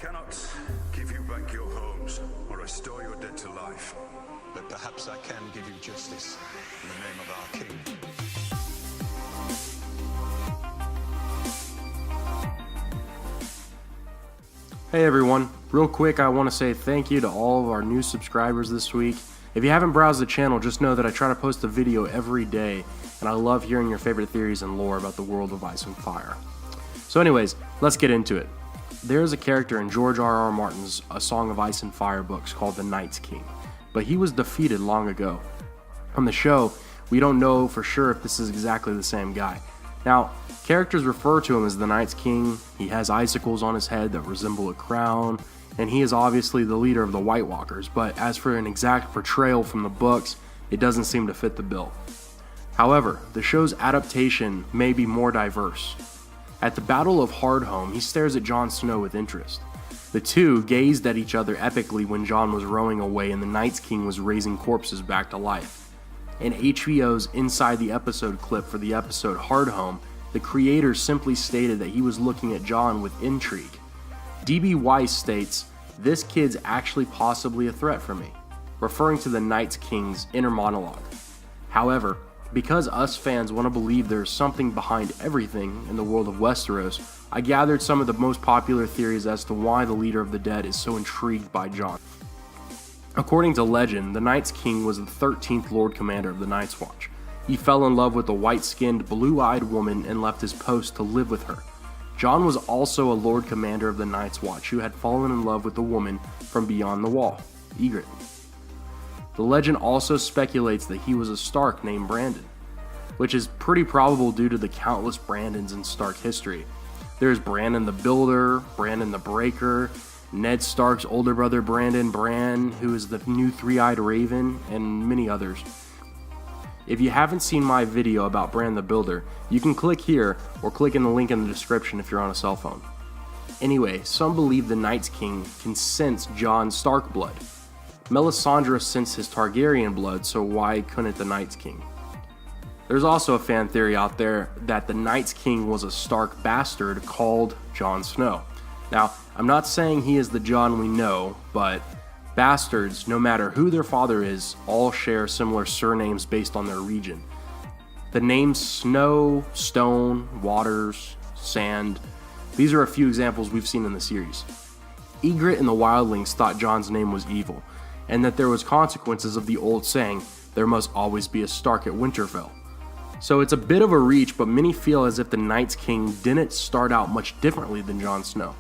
cannot give you back your homes or restore your dead to life. But perhaps I can give you justice in the name of our king. Hey everyone, real quick I want to say thank you to all of our new subscribers this week. If you haven't browsed the channel, just know that I try to post a video every day, and I love hearing your favorite theories and lore about the world of Ice and Fire. So anyways, let's get into it. There is a character in George R.R. Martin's A Song of Ice and Fire books called the Night's King, but he was defeated long ago. On the show, we don't know for sure if this is exactly the same guy. Now, characters refer to him as the Night's King. He has icicles on his head that resemble a crown, and he is obviously the leader of the White Walkers, but as for an exact portrayal from the books, it doesn't seem to fit the bill. However, the show's adaptation may be more diverse. At the Battle of Hardhome, he stares at Jon Snow with interest. The two gazed at each other epically when Jon was rowing away and the Night's King was raising corpses back to life. In HBO's Inside the Episode clip for the episode Hardhome, the creator simply stated that he was looking at Jon with intrigue. D.B. Weiss states, "This kid's actually possibly a threat for me," referring to the Night's King's inner monologue. However, because us fans want to believe there's something behind everything in the world of Westeros, I gathered some of the most popular theories as to why the leader of the dead is so intrigued by Jon. According to legend, the Night's King was the 13th Lord Commander of the Night's Watch. He fell in love with a white-skinned, blue-eyed woman and left his post to live with her. Jon was also a Lord Commander of the Night's Watch who had fallen in love with a woman from beyond the wall, Ygritte. The legend also speculates that he was a Stark named Brandon, which is pretty probable due to the countless Brandons in Stark history. There's Brandon the Builder, Brandon the Breaker, Ned Stark's older brother Brandon Bran, who is the new three-eyed raven, and many others. If you haven't seen my video about Bran the Builder, you can click here or click in the link in the description if you're on a cell phone. Anyway, some believe the Night's King can sense Jon's Stark blood. Melisandre sensed his Targaryen blood, so why couldn't the Night's King? There's also a fan theory out there that the Night's King was a Stark bastard called Jon Snow. Now, I'm not saying he is the Jon we know, but bastards, no matter who their father is, all share similar surnames based on their region. The names Snow, Stone, Waters, Sand, these are a few examples we've seen in the series. Ygritte and the Wildlings thought Jon's name was evil, and that there was consequences of the old saying, "There must always be a Stark at Winterfell." So it's a bit of a reach, but many feel as if the Night's King didn't start out much differently than Jon Snow.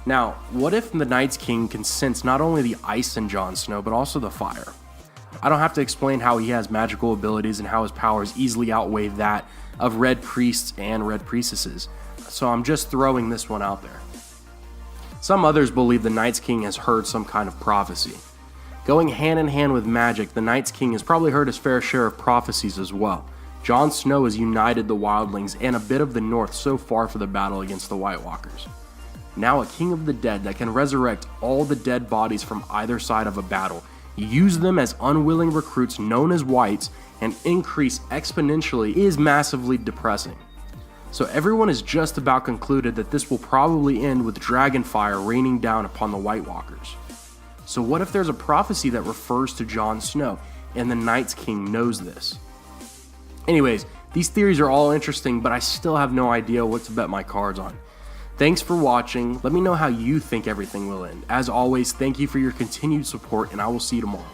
Now, what if the Night's King can sense not only the ice in Jon Snow, but also the fire? I don't have to explain how he has magical abilities and how his powers easily outweigh that of Red Priests and Red Priestesses, so I'm just throwing this one out there. Some others believe the Night's King has heard some kind of prophecy. Going hand in hand with magic, the Night's King has probably heard his fair share of prophecies as well. Jon Snow has united the Wildlings and a bit of the North so far for the battle against the White Walkers. Now a king of the dead that can resurrect all the dead bodies from either side of a battle, use them as unwilling recruits known as whites, and increase exponentially is massively depressing. So everyone has just about concluded that this will probably end with dragonfire raining down upon the White Walkers. So what if there's a prophecy that refers to Jon Snow, and the Night's King knows this? Anyways, these theories are all interesting, but I still have no idea what to bet my cards on. Thanks for watching. Let me know how you think everything will end. As always, thank you for your continued support, and I will see you tomorrow.